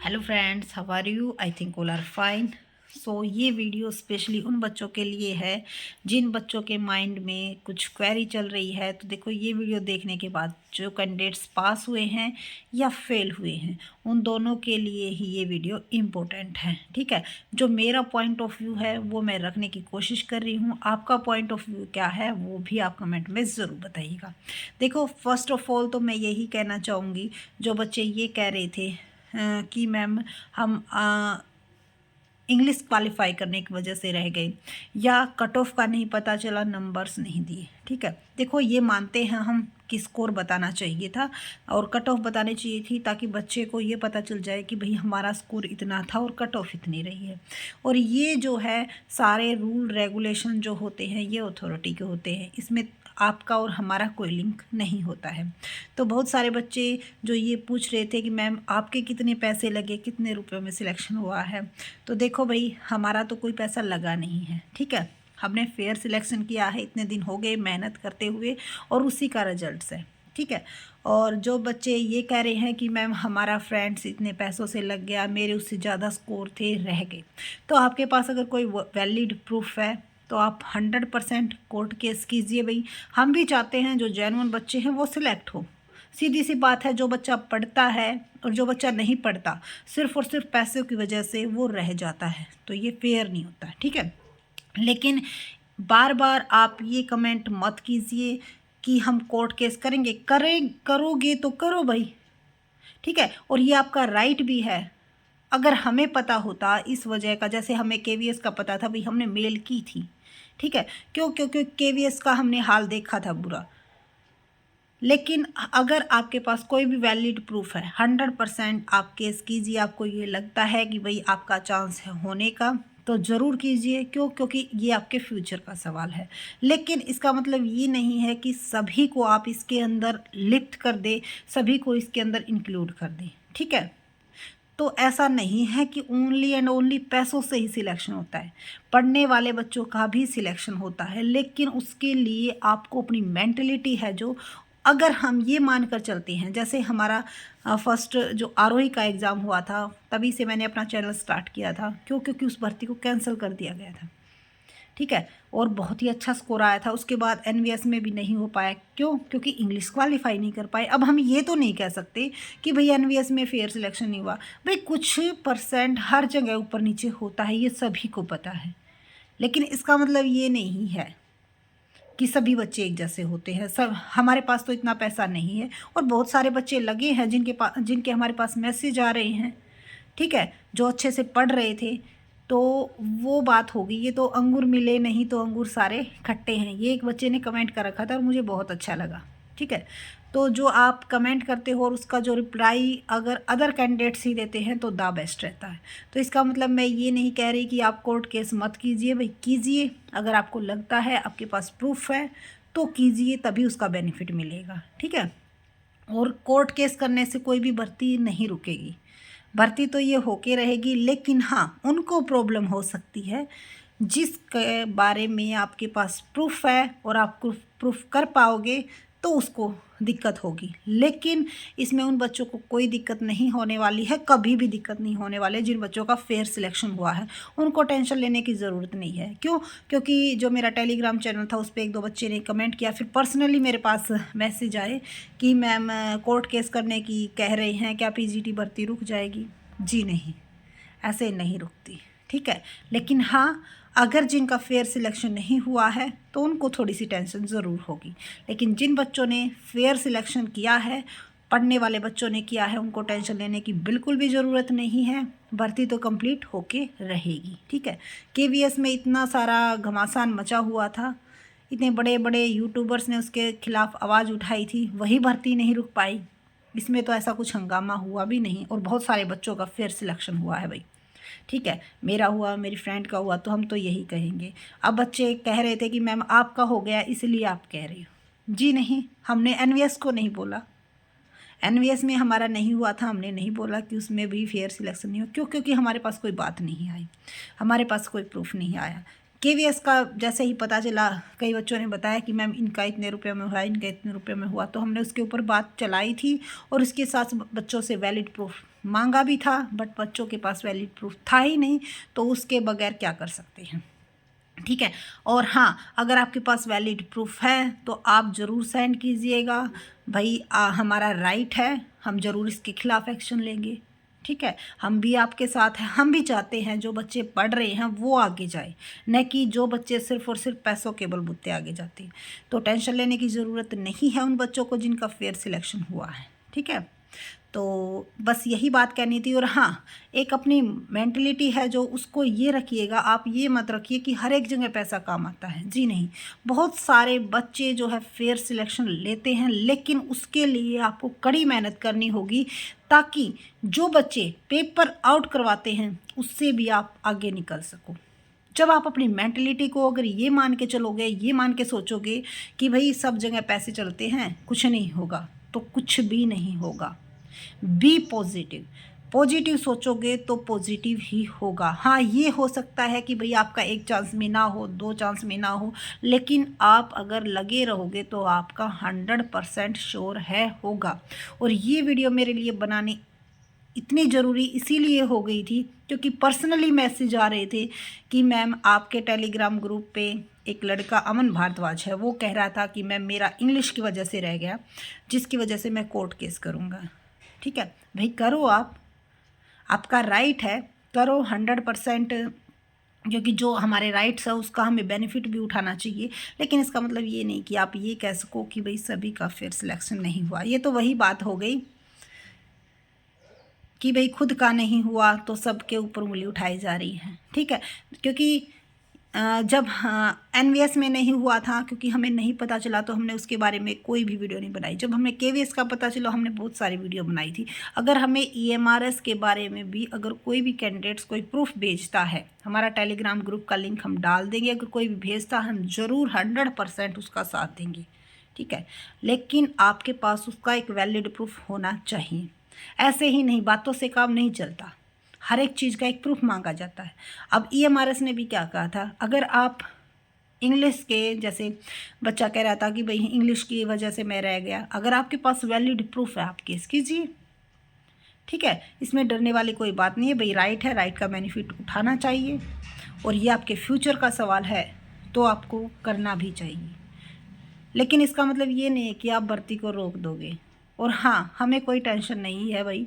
Hello friends, how are you? I think all are fine. So ये video specially उन बच्चों के लिए है जिन बच्चों के माइंड में कुछ क्वेरी चल रही है। तो देखो, ये वीडियो देखने के बाद जो कैंडिडेट्स पास हुए हैं या फेल हुए हैं, उन दोनों के लिए ही ये वीडियो इम्पोर्टेंट है। ठीक है, जो मेरा पॉइंट ऑफ व्यू है वो मैं रखने की कोशिश कर रही हूँ। आपका पॉइंट ऑफ व्यू क्या है वो भी आप कमेंट में ज़रूर बताइएगा। देखो, फर्स्ट ऑफ ऑल तो मैं यही कहना चाहूँगी, जो बच्चे ये कह रहे थे कि मैम हम इंग्लिश क्वालिफाई करने की वजह से रह गए या कट ऑफ का नहीं पता चला, नंबर्स नहीं दिए। ठीक है, देखो ये मानते हैं हम कि स्कोर बताना चाहिए था और कट ऑफ बतानी चाहिए थी, ताकि बच्चे को ये पता चल जाए कि भाई हमारा स्कोर इतना था और कट ऑफ इतनी रही है। और ये जो है सारे रूल रेगुलेशन जो होते हैं ये अथॉरिटी के होते हैं, इसमें आपका और हमारा कोई लिंक नहीं होता है। तो बहुत सारे बच्चे जो ये पूछ रहे थे कि मैम आपके कितने पैसे लगे, कितने रुपयों में सिलेक्शन हुआ है, तो देखो भाई, हमारा तो कोई पैसा लगा नहीं है। ठीक है, हमने फेयर सिलेक्शन किया है, इतने दिन हो गए मेहनत करते हुए और उसी का रिजल्ट्स है। ठीक है, और जो बच्चे ये कह रहे हैं कि मैम हमारा फ्रेंड्स इतने पैसों से लग गया, मेरे उससे ज़्यादा स्कोर थे, रह गए, तो आपके पास अगर कोई वैलिड प्रूफ है तो आप 100% कोर्ट केस कीजिए। भाई, हम भी चाहते हैं जो जेन्युइन बच्चे हैं वो सिलेक्ट हो। सीधी सी बात है, जो बच्चा पढ़ता है और जो बच्चा नहीं पढ़ता, सिर्फ और सिर्फ पैसों की वजह से वो रह जाता है, तो ये फेयर नहीं होता है। ठीक है, लेकिन बार बार आप ये कमेंट मत कीजिए कि हम कोर्ट केस करेंगे। करोगे तो करो भाई। ठीक है, और ये आपका राइट भी है। अगर हमें पता होता इस वजह का, जैसे हमें केवीएस का पता था, भाई हमने मेल की थी। ठीक है, क्यों? क्योंकि केवीएस का हमने हाल देखा था बुरा। लेकिन अगर आपके पास कोई भी वैलिड प्रूफ है, 100% आप केस कीजिए। आपको ये लगता है कि भाई आपका चांस है होने का, तो ज़रूर कीजिए। क्यों? क्योंकि ये आपके फ्यूचर का सवाल है। लेकिन इसका मतलब ये नहीं है कि सभी को आप इसके अंदर लिफ्ट कर दें, सभी को इसके अंदर इंक्लूड कर दें। ठीक है, तो ऐसा नहीं है कि ओनली एंड ओनली पैसों से ही सिलेक्शन होता है। पढ़ने वाले बच्चों का भी सिलेक्शन होता है, लेकिन उसके लिए आपको अपनी मेंटलिटी है जो, अगर हम ये मानकर चलते हैं, जैसे हमारा फर्स्ट जो आरोही का एग्ज़ाम हुआ था, तभी से मैंने अपना चैनल स्टार्ट किया था। क्यों? क्योंकि उस भर्ती को कैंसिल कर दिया गया था। ठीक है, और बहुत ही अच्छा स्कोर आया था। उसके बाद एनवीएस में भी नहीं हो पाया। क्यों? क्योंकि इंग्लिश क्वालिफाई नहीं कर पाए। अब हम ये तो नहीं कह सकते कि भाई एनवीएस में फेयर सिलेक्शन नहीं हुआ। भाई कुछ परसेंट हर जगह ऊपर नीचे होता है, ये सभी को पता है। लेकिन इसका मतलब ये नहीं है कि सभी बच्चे एक जैसे होते हैं। सब, हमारे पास तो इतना पैसा नहीं है और बहुत सारे बच्चे लगे हैं जिनके हमारे पास मैसेज आ रहे हैं। ठीक है, जो अच्छे से पढ़ रहे थे। तो वो बात होगी, ये तो अंगूर मिले नहीं तो अंगूर सारे खट्टे हैं, ये एक बच्चे ने कमेंट कर रखा था और मुझे बहुत अच्छा लगा। ठीक है, तो जो आप कमेंट करते हो और उसका जो रिप्लाई अगर अदर कैंडिडेट्स ही देते हैं तो दा बेस्ट रहता है। तो इसका मतलब मैं ये नहीं कह रही कि आप कोर्ट केस मत कीजिए। भाई कीजिए, अगर आपको लगता है आपके पास प्रूफ है तो कीजिए, तभी उसका बेनिफिट मिलेगा। ठीक है, और कोर्ट केस करने से कोई भी भर्ती नहीं रुकेगी। भर्ती तो ये होके रहेगी, लेकिन हाँ, उनको प्रॉब्लम हो सकती है जिसके बारे में आपके पास प्रूफ है और आप प्रूफ कर पाओगे तो उसको दिक्कत होगी। लेकिन इसमें उन बच्चों को कोई दिक्कत नहीं होने वाली है, कभी भी दिक्कत नहीं होने वाली है जिन बच्चों का फेयर सिलेक्शन हुआ है। उनको टेंशन लेने की ज़रूरत नहीं है। क्यों? क्योंकि जो मेरा टेलीग्राम चैनल था उस पर एक दो बच्चे ने कमेंट किया, फिर पर्सनली मेरे पास मैसेज आए कि मैम कोर्ट केस करने की कह रहे हैं, क्या पीजीटी भर्ती रुक जाएगी? जी नहीं, ऐसे नहीं रुकती। ठीक है, लेकिन हाँ, अगर जिनका फेयर सिलेक्शन नहीं हुआ है तो उनको थोड़ी सी टेंशन ज़रूर होगी। लेकिन जिन बच्चों ने फेयर सिलेक्शन किया है, पढ़ने वाले बच्चों ने किया है, उनको टेंशन लेने की बिल्कुल भी ज़रूरत नहीं है। भर्ती तो कंप्लीट होके रहेगी। ठीक है, केवीएस में इतना सारा घमासान मचा हुआ था, इतने बड़े बड़े यूट्यूबर्स ने उसके खिलाफ आवाज़ उठाई थी, वही भर्ती नहीं रुक पाई। इसमें तो ऐसा कुछ हंगामा हुआ भी नहीं और बहुत सारे बच्चों का फेयर सिलेक्शन हुआ है भाई। ठीक है, मेरा हुआ, मेरी फ्रेंड का हुआ, तो हम तो यही कहेंगे। अब बच्चे कह रहे थे कि मैम आपका हो गया इसलिए आप कह रहे हो। जी नहीं, हमने एनवीएस को नहीं बोला। एनवीएस में हमारा नहीं हुआ था, हमने नहीं बोला कि उसमें भी फेयर सिलेक्शन नहीं हुआ। क्यों? क्योंकि हमारे पास कोई बात नहीं आई, हमारे पास कोई प्रूफ नहीं आया। केवीएस का जैसे ही पता चला, कई बच्चों ने बताया कि मैम इनका इतने रुपये में हुआ, इनका इतने रुपये में हुआ, तो हमने उसके ऊपर बात चलाई थी और उसके साथ बच्चों से वैलिड प्रूफ मांगा भी था बट बच्चों के पास वैलिड प्रूफ था ही नहीं, तो उसके बगैर क्या कर सकते हैं। ठीक है। और हाँ, अगर आपके पास वैलिड प्रूफ है तो आप ज़रूर सेंड कीजिएगा भाई, हमारा राइट है, हम ज़रूर इसके खिलाफ एक्शन लेंगे। ठीक है, हम भी आपके साथ हैं, हम भी चाहते हैं जो बच्चे पढ़ रहे हैं वो आगे जाए, न कि जो बच्चे सिर्फ और सिर्फ पैसों के बलबूते आगे जाते हैं। तो टेंशन लेने की ज़रूरत नहीं है उन बच्चों को जिनका फेयर सिलेक्शन हुआ है। ठीक है, तो बस यही बात कहनी थी। और हाँ, एक अपनी मेंटलिटी है जो उसको ये रखिएगा, आप ये मत रखिए कि हर एक जगह पैसा काम आता है। जी नहीं, बहुत सारे बच्चे जो है फेयर सिलेक्शन लेते हैं, लेकिन उसके लिए आपको कड़ी मेहनत करनी होगी ताकि जो बच्चे पेपर आउट करवाते हैं उससे भी आप आगे निकल सको। जब आप अपनी मेंटलिटी को अगर ये मान के चलोगे, ये मान के सोचोगे कि भाई सब जगह पैसे चलते हैं, कुछ नहीं होगा, तो कुछ भी नहीं होगा। बी पॉजिटिव, पॉजिटिव सोचोगे तो पॉजिटिव ही होगा। हाँ, ये हो सकता है कि भाई आपका एक चांस में ना हो, 2 चांस में ना हो, लेकिन आप अगर लगे रहोगे तो आपका 100% श्योर है होगा। और ये वीडियो मेरे लिए बनानी इतनी ज़रूरी इसीलिए हो गई थी क्योंकि पर्सनली मैसेज आ रहे थे कि मैम आपके टेलीग्राम ग्रुप पे एक लड़का अमन भारद्वाज है, वो कह रहा था कि मैम मेरा इंग्लिश की वजह से रह गया, जिसकी वजह से मैं कोर्ट केस करूँगा। ठीक है भाई, करो, आप आपका राइट है, करो 100%, क्योंकि जो हमारे राइट्स है उसका हमें बेनिफिट भी उठाना चाहिए। लेकिन इसका मतलब ये नहीं कि आप ये कह सको कि भाई सभी का फेयर सिलेक्शन नहीं हुआ। ये तो वही बात हो गई कि भाई खुद का नहीं हुआ तो सबके ऊपर उंगली उठाई जा रही है। ठीक है, क्योंकि जब एनवीएस में नहीं हुआ था क्योंकि हमें नहीं पता चला तो हमने उसके बारे में कोई भी वीडियो नहीं बनाई। जब हमें केवीएस का पता चला हमने बहुत सारी वीडियो बनाई थी। अगर हमें ईएमआरएस के बारे में भी अगर कोई भी कैंडिडेट्स कोई प्रूफ भेजता है, हमारा टेलीग्राम ग्रुप का लिंक हम डाल देंगे, अगर कोई भी भेजता हम ज़रूर 100% उसका साथ देंगे। ठीक है, लेकिन आपके पास उसका एक वैलिड प्रूफ होना चाहिए। ऐसे ही नहीं, बातों से काम नहीं चलता, हर एक चीज़ का एक प्रूफ मांगा जाता है। अब ईएमआरएस ने भी क्या कहा था, अगर आप इंग्लिश के, जैसे बच्चा कह रहा था कि भाई इंग्लिश की वजह से मैं रह गया, अगर आपके पास वैलिड प्रूफ है आप केस कीजिए। ठीक है, इसमें डरने वाली कोई बात नहीं है भाई, राइट है, राइट का बेनिफिट उठाना चाहिए और ये आपके फ्यूचर का सवाल है तो आपको करना भी चाहिए। लेकिन इसका मतलब ये नहीं है कि आप भर्ती को रोक दोगे। और हाँ, हमें कोई टेंशन नहीं है भाई,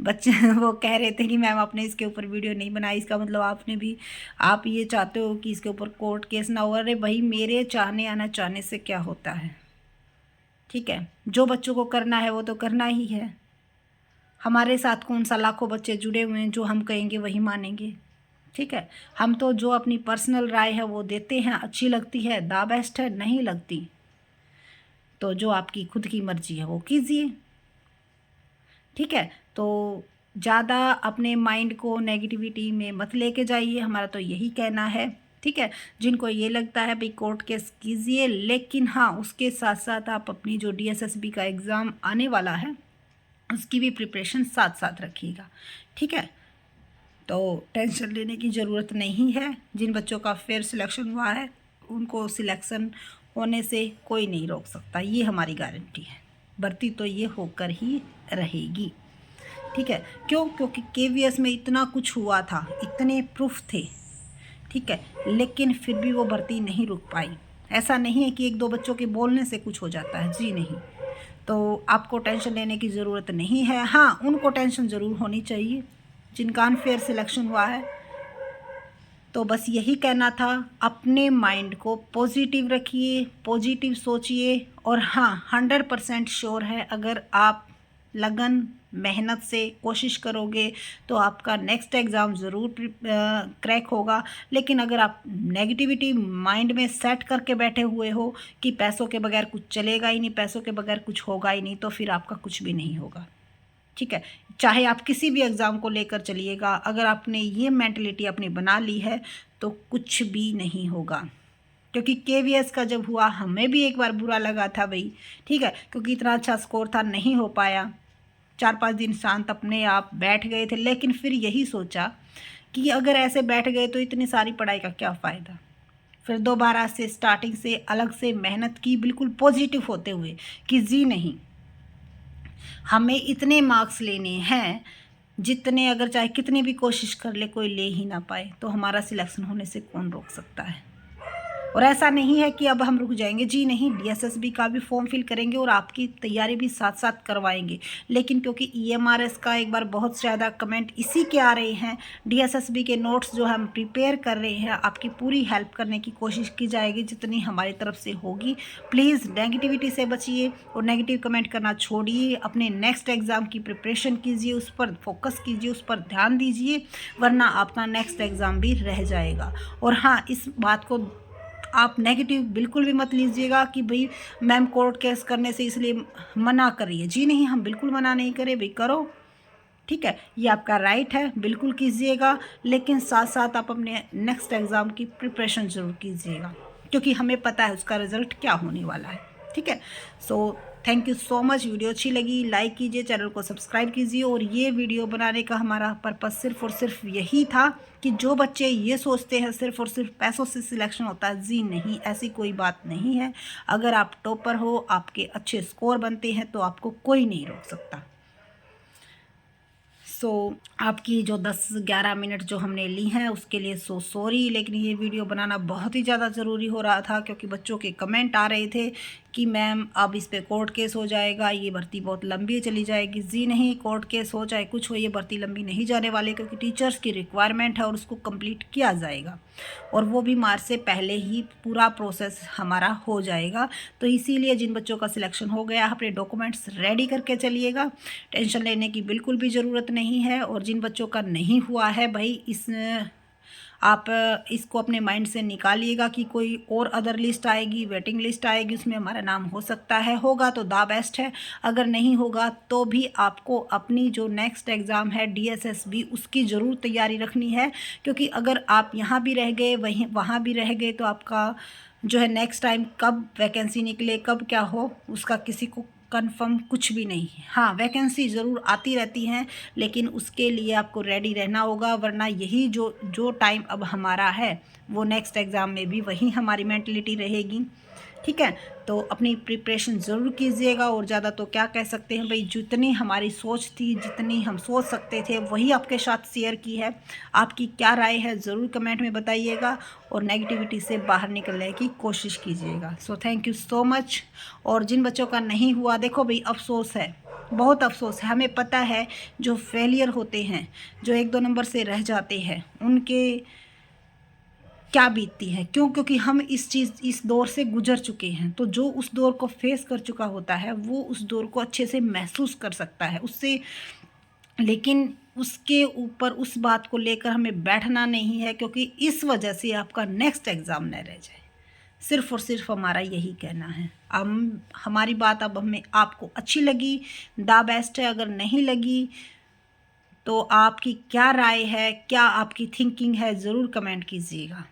बच्चे वो कह रहे थे कि मैम आपने इसके ऊपर वीडियो नहीं बनाई, इसका मतलब आपने भी, आप ये चाहते हो कि इसके ऊपर कोर्ट केस ना हो। अरे भाई, मेरे चाहने या ना चाहने से क्या होता है। ठीक है, जो बच्चों को करना है वो तो करना ही है। हमारे साथ कौन सा लाखों बच्चे जुड़े हुए हैं, जो हम कहेंगे वही मानेंगे। ठीक है, हम तो जो अपनी पर्सनल राय है वो देते हैं, अच्छी लगती है द बेस्ट है, नहीं लगती तो जो आपकी खुद की मर्जी है वो कीजिए। ठीक है, तो ज़्यादा अपने माइंड को नेगेटिविटी में मत लेके जाइए, हमारा तो यही कहना है। ठीक है, जिनको ये लगता है भाई कोर्ट केस कीजिए, लेकिन हाँ उसके साथ साथ आप अपनी जो डीएसएसबी का एग्ज़ाम आने वाला है उसकी भी प्रिपरेशन साथ साथ रखिएगा। ठीक है, तो टेंशन लेने की ज़रूरत नहीं है। जिन बच्चों का फेयर सिलेक्शन हुआ है उनको सिलेक्शन होने से कोई नहीं रोक सकता, ये हमारी गारंटी है। भर्ती तो ये होकर ही रहेगी। ठीक है, क्यों? क्योंकि केवीएस में इतना कुछ हुआ था, इतने प्रूफ थे। ठीक है, लेकिन फिर भी वो भर्ती नहीं रुक पाई। ऐसा नहीं है कि 1-2 बच्चों के बोलने से कुछ हो जाता है, जी नहीं। तो आपको टेंशन लेने की ज़रूरत नहीं है। हाँ, उनको टेंशन ज़रूर होनी चाहिए जिनका अनफेयर सिलेक्शन हुआ है। तो बस यही कहना था, अपने माइंड को पॉजिटिव रखिए, पॉजिटिव सोचिए। और हाँ, 100% श्योर है, अगर आप लगन मेहनत से कोशिश करोगे तो आपका नेक्स्ट एग्ज़ाम ज़रूर क्रैक होगा। लेकिन अगर आप नेगेटिविटी माइंड में सेट करके बैठे हुए हो कि पैसों के बगैर कुछ चलेगा ही नहीं, पैसों के बगैर कुछ होगा ही नहीं, तो फिर आपका कुछ भी नहीं होगा। ठीक है, चाहे आप किसी भी एग्ज़ाम को लेकर चलिएगा, अगर आपने ये मेंटलिटी अपनी बना ली है तो कुछ भी नहीं होगा। क्योंकि केवीएस का जब हुआ हमें भी एक बार बुरा लगा था भाई। ठीक है, क्योंकि इतना अच्छा स्कोर था, नहीं हो पाया। 4-5 दिन शांत अपने आप बैठ गए थे, लेकिन फिर यही सोचा कि अगर ऐसे बैठ गए तो इतनी सारी पढ़ाई का क्या फ़ायदा। फिर दोबारा से स्टार्टिंग से अलग से मेहनत की, बिल्कुल पॉजिटिव होते हुए कि जी नहीं, हमें इतने मार्क्स लेने हैं जितने अगर चाहे कितनी भी कोशिश कर ले कोई ले ही ना पाए, तो हमारा सिलेक्शन होने से कौन रोक सकता है। और ऐसा नहीं है कि अब हम रुक जाएंगे, जी नहीं, डीएसएसबी का भी फॉर्म फिल करेंगे और आपकी तैयारी भी साथ साथ करवाएंगे। लेकिन क्योंकि ईएमआरएस का एक बार बहुत ज़्यादा कमेंट इसी के आ रहे हैं, डीएसएसबी के नोट्स जो हम प्रिपेयर कर रहे हैं, आपकी पूरी हेल्प करने की कोशिश की जाएगी जितनी हमारी तरफ से होगी। प्लीज़ नेगेटिविटी से बचिए और नेगेटिव कमेंट करना छोड़िए। अपने नेक्स्ट एग्ज़ाम की प्रिपरेशन कीजिए, उस पर फोकस कीजिए, उस पर ध्यान दीजिए, वरना आपका नेक्स्ट एग्ज़ाम भी रह जाएगा। और हाँ, इस बात को आप नेगेटिव बिल्कुल भी मत लीजिएगा कि भाई मैम कोर्ट केस करने से इसलिए मना करिए। जी नहीं, हम बिल्कुल मना नहीं करें, भाई करो, ठीक है, ये आपका राइट है, बिल्कुल कीजिएगा। लेकिन साथ साथ आप अपने नेक्स्ट एग्ज़ाम की प्रिपरेशन ज़रूर कीजिएगा, क्योंकि हमें पता है उसका रिज़ल्ट क्या होने वाला है, ठीक है। So thank you so much. Video अच्छी लगी लाइक कीजिए, चैनल को सब्सक्राइब कीजिए। और ये वीडियो बनाने का हमारा पर्पस सिर्फ और सिर्फ यही था कि जो बच्चे ये सोचते हैं सिर्फ और सिर्फ पैसों से सिलेक्शन होता है, जी नहीं, ऐसी कोई बात नहीं है। अगर आप टॉपर हो, आपके अच्छे स्कोर बनते हैं, तो आपको कोई नहीं रोक सकता। आपकी जो 10-11 मिनट जो हमने ली हैं उसके लिए सॉरी, लेकिन ये वीडियो बनाना बहुत ही ज़्यादा ज़रूरी हो रहा था, क्योंकि बच्चों के कमेंट आ रहे थे कि मैम अब इस पे कोर्ट केस हो जाएगा, ये भर्ती बहुत लंबी चली जाएगी। जी नहीं, कोर्ट केस हो चाहे कुछ हो, ये भर्ती लंबी नहीं जाने वाली, क्योंकि टीचर्स की रिक्वायरमेंट है और उसको कंप्लीट किया जाएगा, और वो भी मार्च से पहले ही पूरा प्रोसेस हमारा हो जाएगा। तो इसीलिए जिन बच्चों का सिलेक्शन हो गया, अपने डॉक्यूमेंट्स रेडी करके चलिएगा, टेंशन लेने की बिल्कुल भी ज़रूरत नहीं है। और जिन बच्चों का नहीं हुआ है भाई, आप इसको अपने माइंड से निकालिएगा कि कोई और अदर लिस्ट आएगी, वेटिंग लिस्ट आएगी, उसमें हमारा नाम हो सकता है, होगा तो द बेस्ट है, अगर नहीं होगा तो भी आपको अपनी जो नेक्स्ट एग्ज़ाम है डीएसएसबी उसकी ज़रूर तैयारी रखनी है। क्योंकि अगर आप यहाँ भी रह गए, वहाँ भी रह गए, तो आपका जो है नेक्स्ट टाइम कब वैकेंसी निकले, कब क्या हो, उसका किसी को कंफर्म कुछ भी नहीं है। हाँ, वैकेंसी ज़रूर आती रहती हैं, लेकिन उसके लिए आपको रेडी रहना होगा, वरना यही जो टाइम अब हमारा है वो नेक्स्ट एग्ज़ाम में भी वही हमारी मेंटलिटी रहेगी, ठीक है। तो अपनी प्रिपरेशन ज़रूर कीजिएगा। और ज़्यादा तो क्या कह सकते हैं भाई, जितनी हमारी सोच थी, जितनी हम सोच सकते थे, वही आपके साथ शेयर की है। आपकी क्या राय है ज़रूर कमेंट में बताइएगा, और नेगेटिविटी से बाहर निकलने की कोशिश कीजिएगा। So thank you so much. और जिन बच्चों का नहीं हुआ, देखो भाई अफसोस है, बहुत अफसोस है, हमें पता है जो फेलियर होते हैं, जो 1-2 नंबर से रह जाते हैं, उनके क्या बीतती है, क्यों, क्योंकि हम इस दौर से गुजर चुके हैं। तो जो उस दौर को फेस कर चुका होता है, वो उस दौर को अच्छे से महसूस कर सकता है उससे। लेकिन उसके ऊपर उस बात को लेकर हमें बैठना नहीं है, क्योंकि इस वजह से आपका नेक्स्ट एग्ज़ाम न रह जाए। सिर्फ़ और सिर्फ हमारा यही कहना है। हमारी बात अब हमें आपको अच्छी लगी, द बेस्ट है। अगर नहीं लगी तो आपकी क्या राय है, क्या आपकी थिंकिंग है, ज़रूर कमेंट कीजिएगा।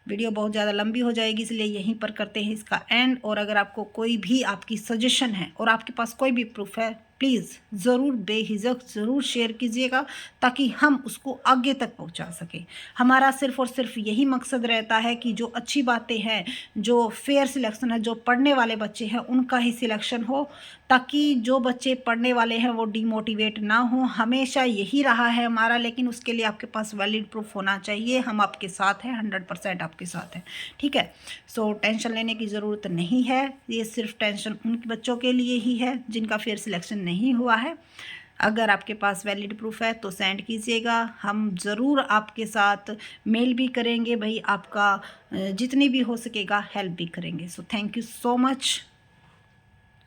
वीडियो बहुत ज़्यादा लंबी हो जाएगी, इसलिए यहीं पर करते हैं इसका एंड। और अगर आपको कोई भी आपकी सजेशन है और आपके पास कोई भी प्रूफ है, प्लीज़ ज़रूर बेहिचक ज़रूर शेयर कीजिएगा, ताकि हम उसको आगे तक पहुंचा सकें। हमारा सिर्फ़ और सिर्फ यही मकसद रहता है कि जो अच्छी बातें हैं, जो फेयर सिलेक्शन है, जो पढ़ने वाले बच्चे हैं, उनका ही सिलेक्शन हो, ताकि जो बच्चे पढ़ने वाले हैं वो डीमोटिवेट ना हो। हमेशा यही रहा है हमारा, लेकिन उसके लिए आपके पास वैलिड प्रूफ होना चाहिए। हम आपके साथ हैं, 100% आपके साथ हैं, ठीक है। सो टेंशन लेने की ज़रूरत नहीं है, ये सिर्फ टेंशन उन बच्चों के लिए ही है जिनका फेयर सिलेक्शन नहीं हुआ है। अगर आपके पास वैलिड प्रूफ है तो सेंड कीजिएगा, हम ज़रूर आपके साथ मेल भी करेंगे भाई, आपका जितनी भी हो सकेगा हेल्प भी करेंगे। So thank you so much.